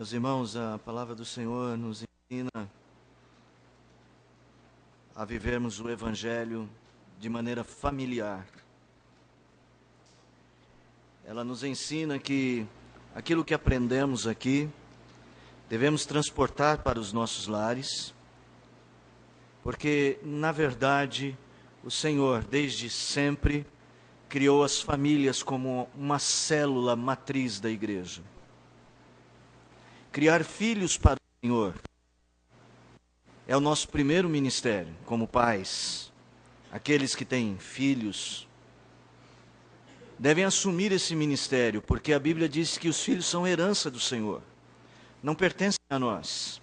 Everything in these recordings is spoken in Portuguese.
Meus irmãos, a palavra do Senhor nos ensina a vivermos o Evangelho de maneira familiar. Ela nos ensina que aquilo que aprendemos aqui devemos transportar para os nossos lares, porque, na verdade, o Senhor, desde sempre, criou as famílias como uma célula matriz da igreja. Criar filhos para o Senhor é o nosso primeiro ministério, como pais. Aqueles que têm filhos devem assumir esse ministério, porque a Bíblia diz que os filhos são herança do Senhor, não pertencem a nós.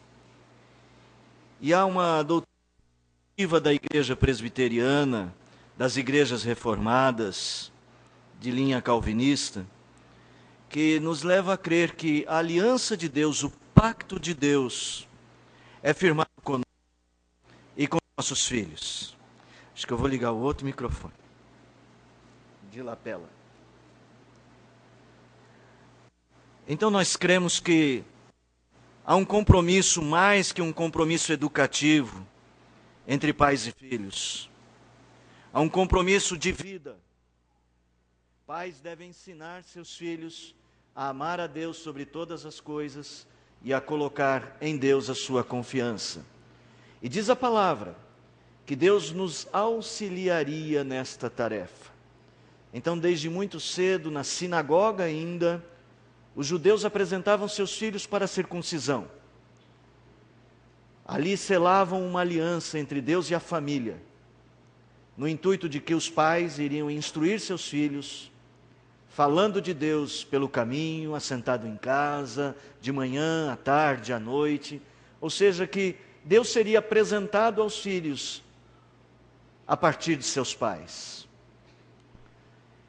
E há uma doutrina da igreja presbiteriana, das igrejas reformadas, de linha calvinista, que nos leva a crer que a aliança de Deus, o pacto de Deus, é firmado conosco e com nossos filhos. Acho que eu vou ligar o outro microfone. De lapela. Então nós cremos que há um compromisso mais que um compromisso educativo entre pais e filhos. Há um compromisso de vida. Pais devem ensinar seus filhos a amar a Deus sobre todas as coisas e a colocar em Deus a sua confiança. E diz a palavra que Deus nos auxiliaria nesta tarefa. Então, desde muito cedo, na sinagoga ainda, os judeus apresentavam seus filhos para a circuncisão. Ali selavam uma aliança entre Deus e a família, no intuito de que os pais iriam instruir seus filhos, falando de Deus pelo caminho, assentado em casa, de manhã, à tarde, à noite. Ou seja, que Deus seria apresentado aos filhos a partir de seus pais.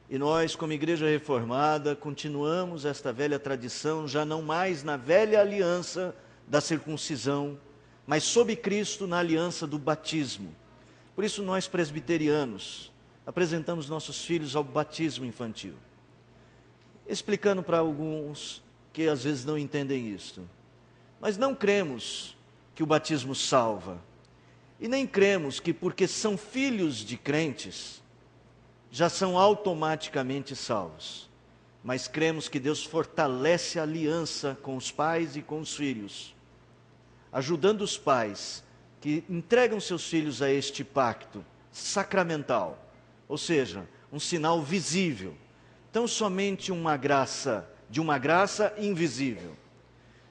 E nós, como igreja reformada, continuamos esta velha tradição, já não mais na velha aliança da circuncisão, mas sob Cristo na aliança do batismo. Por isso nós presbiterianos apresentamos nossos filhos ao batismo infantil. Explicando para alguns que às vezes não entendem isto. Mas não cremos que o batismo salva. E nem cremos que porque são filhos de crentes, já são automaticamente salvos. Mas cremos que Deus fortalece a aliança com os pais e com os filhos, ajudando os pais que entregam seus filhos a este pacto sacramental, ou seja, um sinal visível, tão somente uma graça, de uma graça invisível.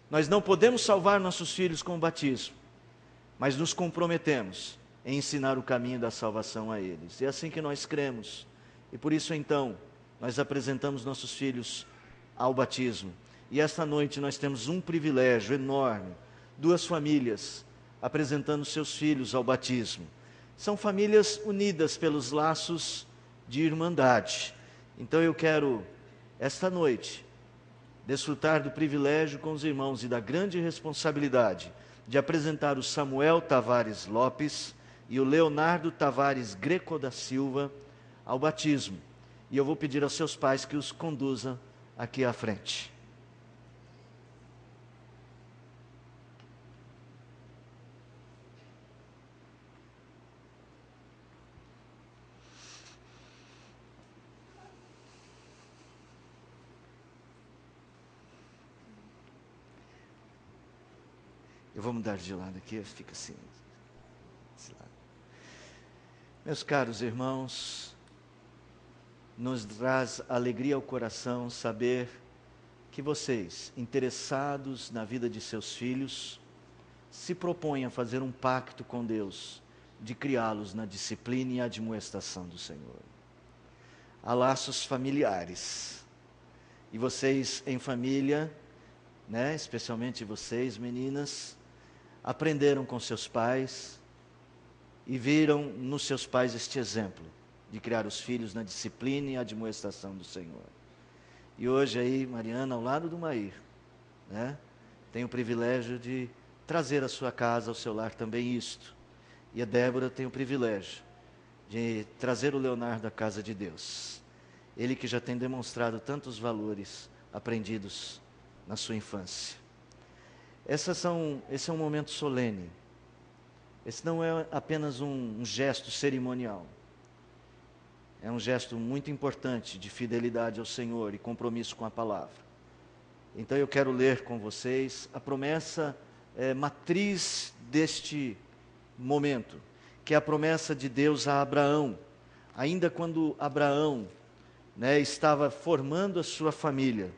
Nós não podemos salvar nossos filhos com o batismo, mas nos comprometemos em ensinar o caminho da salvação a eles. É assim que nós cremos. E por isso, então, nós apresentamos nossos filhos ao batismo. E esta noite nós temos um privilégio enorme. Duas famílias apresentando seus filhos ao batismo. São famílias unidas pelos laços de irmandade. Então eu quero, esta noite, desfrutar do privilégio com os irmãos e da grande responsabilidade de apresentar o Samuel Tavares Lopes e o Leonardo Tavares Greco da Silva ao batismo. E eu vou pedir aos seus pais que os conduzam aqui à frente. Eu vou mudar de lado aqui, fica assim. Meus caros irmãos, nos traz alegria ao coração saber que vocês, interessados na vida de seus filhos, se propõem a fazer um pacto com Deus, de criá-los na disciplina e admoestação do Senhor. Há laços familiares, e vocês em família, especialmente vocês meninas, aprenderam com seus pais e viram nos seus pais este exemplo de criar os filhos na disciplina e admoestação do Senhor. E hoje aí, Mariana, ao lado do Mair, tem o privilégio de trazer à sua casa, ao seu lar também isto. E a Débora tem o privilégio de trazer o Leonardo à casa de Deus. Ele que já tem demonstrado tantos valores aprendidos na sua infância. esse é um momento solene. Esse não é apenas um gesto cerimonial. É um gesto muito importante de fidelidade ao Senhor e compromisso com a palavra. Então eu quero ler com vocês a promessa matriz deste momento, que é a promessa de Deus a Abraão. Ainda quando Abraão estava formando a sua família,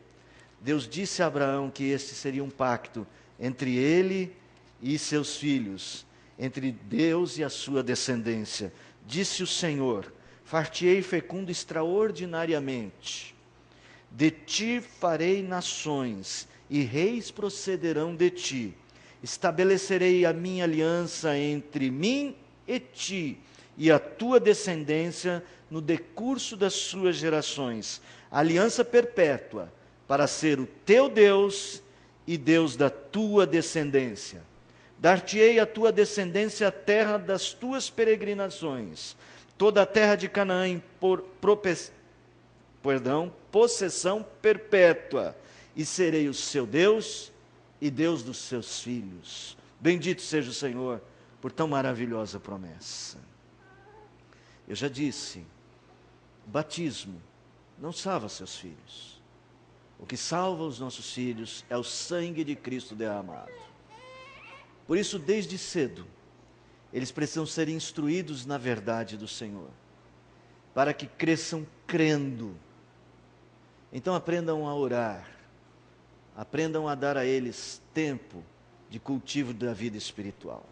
Deus disse a Abraão que este seria um pacto entre ele e seus filhos, entre Deus e a sua descendência. Disse o Senhor: far-te-ei fecundo extraordinariamente, de ti farei nações, e reis procederão de ti. Estabelecerei a minha aliança entre mim e ti, e a tua descendência no decurso das suas gerações, aliança perpétua, para ser o teu Deus e Deus da tua descendência. Dar-te-ei a tua descendência a terra das tuas peregrinações, toda a terra de Canaã por possessão perpétua, e serei o seu Deus e Deus dos seus filhos. Bendito seja o Senhor por tão maravilhosa promessa. Eu já disse, o batismo não salva seus filhos. O que salva os nossos filhos é o sangue de Cristo derramado. Por isso, desde cedo, eles precisam ser instruídos na verdade do Senhor, para que cresçam crendo. Então aprendam a orar, aprendam a dar a eles tempo de cultivo da vida espiritual.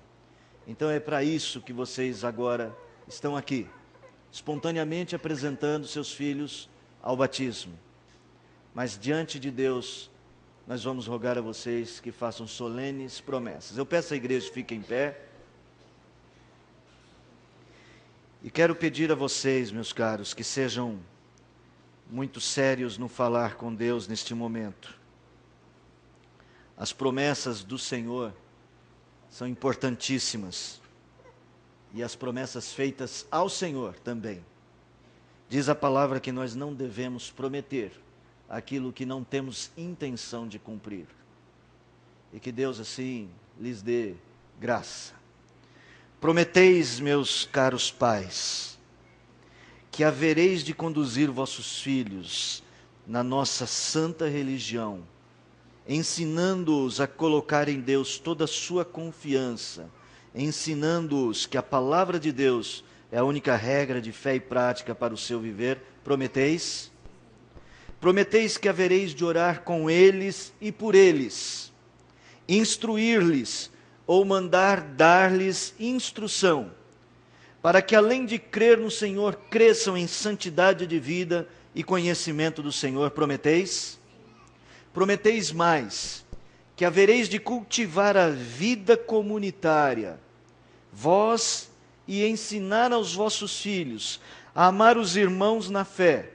Então é para isso que vocês agora estão aqui, espontaneamente apresentando seus filhos ao batismo. Mas diante de Deus, nós vamos rogar a vocês que façam solenes promessas. Eu peço à igreja que fique em pé. E quero pedir a vocês, meus caros, que sejam muito sérios no falar com Deus neste momento. As promessas do Senhor são importantíssimas. E as promessas feitas ao Senhor também. Diz a palavra que nós não devemos prometer aquilo que não temos intenção de cumprir. E que Deus assim lhes dê graça. Prometeis, meus caros pais, que havereis de conduzir vossos filhos na nossa santa religião, ensinando-os a colocar em Deus toda a sua confiança, ensinando-os que a palavra de Deus é a única regra de fé e prática para o seu viver. Prometeis? Prometeis que havereis de orar com eles e por eles, instruir-lhes ou mandar dar-lhes instrução, para que além de crer no Senhor, cresçam em santidade de vida e conhecimento do Senhor. Prometeis? Prometeis mais, que havereis de cultivar a vida comunitária, vós, e ensinar aos vossos filhos a amar os irmãos na fé,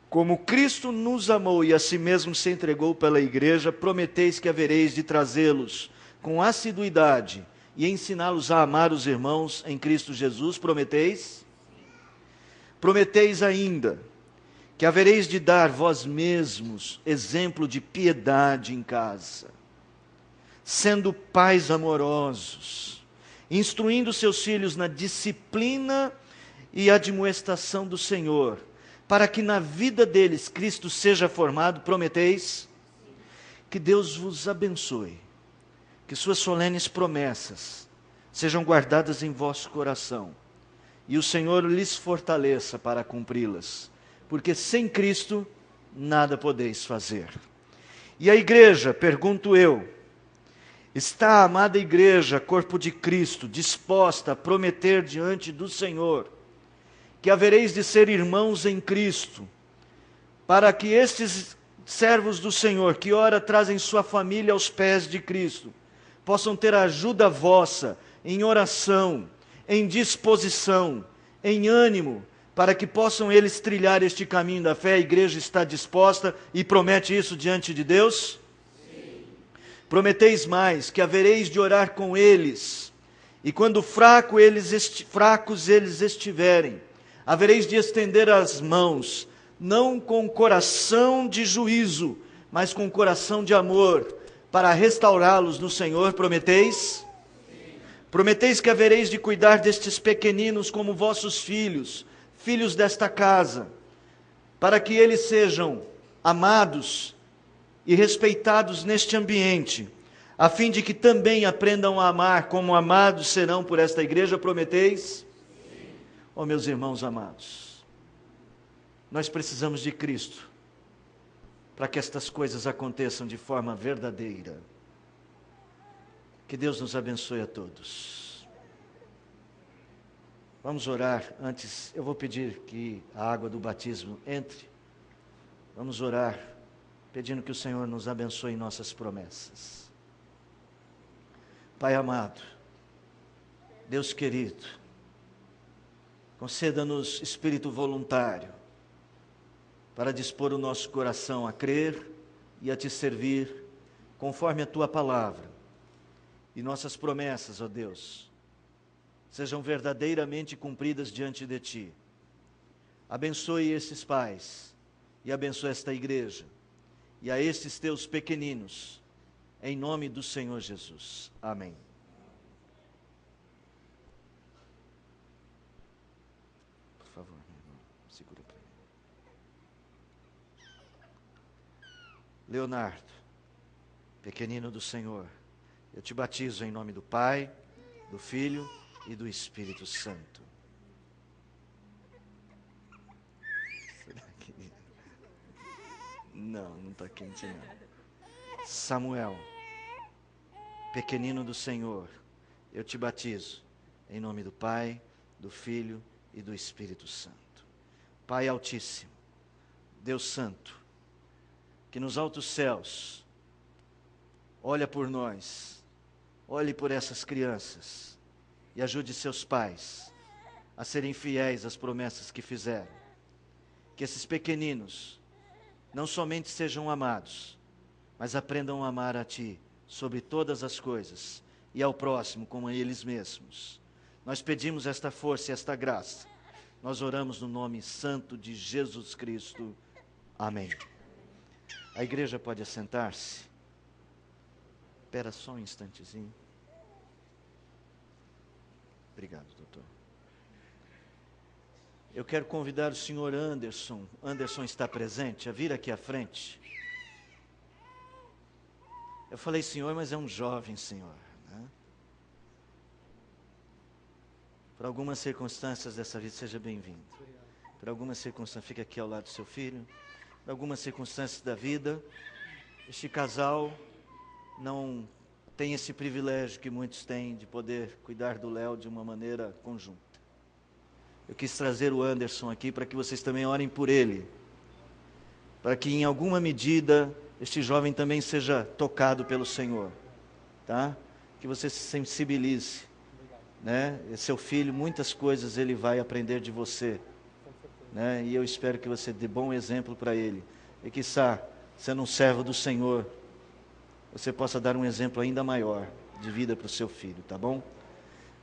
como Cristo nos amou e a si mesmo se entregou pela igreja. Prometeis que havereis de trazê-los com assiduidade e ensiná-los a amar os irmãos em Cristo Jesus. Prometeis? Prometeis ainda que havereis de dar vós mesmos exemplo de piedade em casa, sendo pais amorosos, instruindo seus filhos na disciplina e admoestação do Senhor, para que na vida deles Cristo seja formado. Prometeis? Que Deus vos abençoe, que suas solenes promessas sejam guardadas em vosso coração, e o Senhor lhes fortaleça para cumpri-las, porque sem Cristo nada podeis fazer. E a igreja, pergunto eu, está a amada igreja, corpo de Cristo, disposta a prometer diante do Senhor que havereis de ser irmãos em Cristo, para que estes servos do Senhor, que ora trazem sua família aos pés de Cristo, possam ter ajuda vossa em oração, em disposição, em ânimo, para que possam eles trilhar este caminho da fé? A igreja está disposta e promete isso diante de Deus? Sim. Prometeis mais, que havereis de orar com eles, e quando fracos eles estiverem, havereis de estender as mãos, não com coração de juízo, mas com coração de amor, para restaurá-los no Senhor, prometeis? Prometeis que havereis de cuidar destes pequeninos como vossos filhos, filhos desta casa, para que eles sejam amados e respeitados neste ambiente, a fim de que também aprendam a amar como amados serão por esta igreja, prometeis? Oh, meus irmãos amados, nós precisamos de Cristo para que estas coisas aconteçam de forma verdadeira. Que Deus nos abençoe a todos. Vamos orar. Antes, eu vou pedir que a água do batismo entre. Vamos orar, pedindo que o Senhor nos abençoe em nossas promessas. Pai amado, Deus querido, conceda-nos espírito voluntário para dispor o nosso coração a crer e a te servir conforme a tua palavra. E nossas promessas, ó Deus, sejam verdadeiramente cumpridas diante de ti. Abençoe esses pais e abençoe esta igreja e a estes teus pequeninos, em nome do Senhor Jesus. Amém. Por favor, meu irmão, segura para mim. Leonardo, pequenino do Senhor, eu te batizo em nome do Pai, do Filho e do Espírito Santo. Será que... Não está quente não. Samuel, pequenino do Senhor, eu te batizo em nome do Pai, do Filho e do Espírito Santo. Pai Altíssimo, Deus Santo, que nos altos céus, olha por nós, olhe por essas crianças e ajude seus pais a serem fiéis às promessas que fizeram. Que esses pequeninos não somente sejam amados, mas aprendam a amar a Ti sobre todas as coisas e ao próximo como a eles mesmos. Nós pedimos esta força e esta graça. Nós oramos no nome santo de Jesus Cristo. Amém. A igreja pode assentar-se. Espera só um instantezinho. Obrigado, doutor. Eu quero convidar o senhor Anderson. Anderson está presente, a vir aqui à frente. Eu falei senhor, mas é um jovem senhor, né? Por algumas circunstâncias dessa vida, seja bem-vindo. Por algumas circunstâncias, fica aqui ao lado do seu filho. Por algumas circunstâncias da vida, este casal não tem esse privilégio que muitos têm de poder cuidar do Léo de uma maneira conjunta. Eu quis trazer o Anderson aqui para que vocês também orem por ele, para que em alguma medida este jovem também seja tocado pelo Senhor, tá? Que você se sensibilize, né? Seu filho, muitas coisas ele vai aprender de você, né? E eu espero que você dê bom exemplo para ele, e quiçá, sendo um servo do Senhor, você possa dar um exemplo ainda maior de vida para o seu filho, tá bom?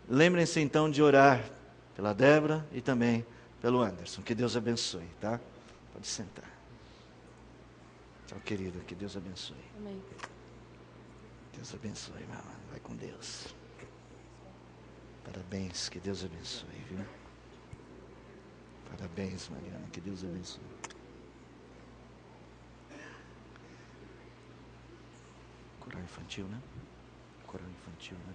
Lembrem-se então de orar pela Débora e também pelo Anderson. Que Deus abençoe, tá? Pode sentar. Tchau, querida. Que Deus abençoe. Amém. Deus abençoe, meu amado. Vai com Deus. Parabéns. Que Deus abençoe, viu? Parabéns, Mariana. Que Deus abençoe. Coral infantil, né? Coral infantil, né?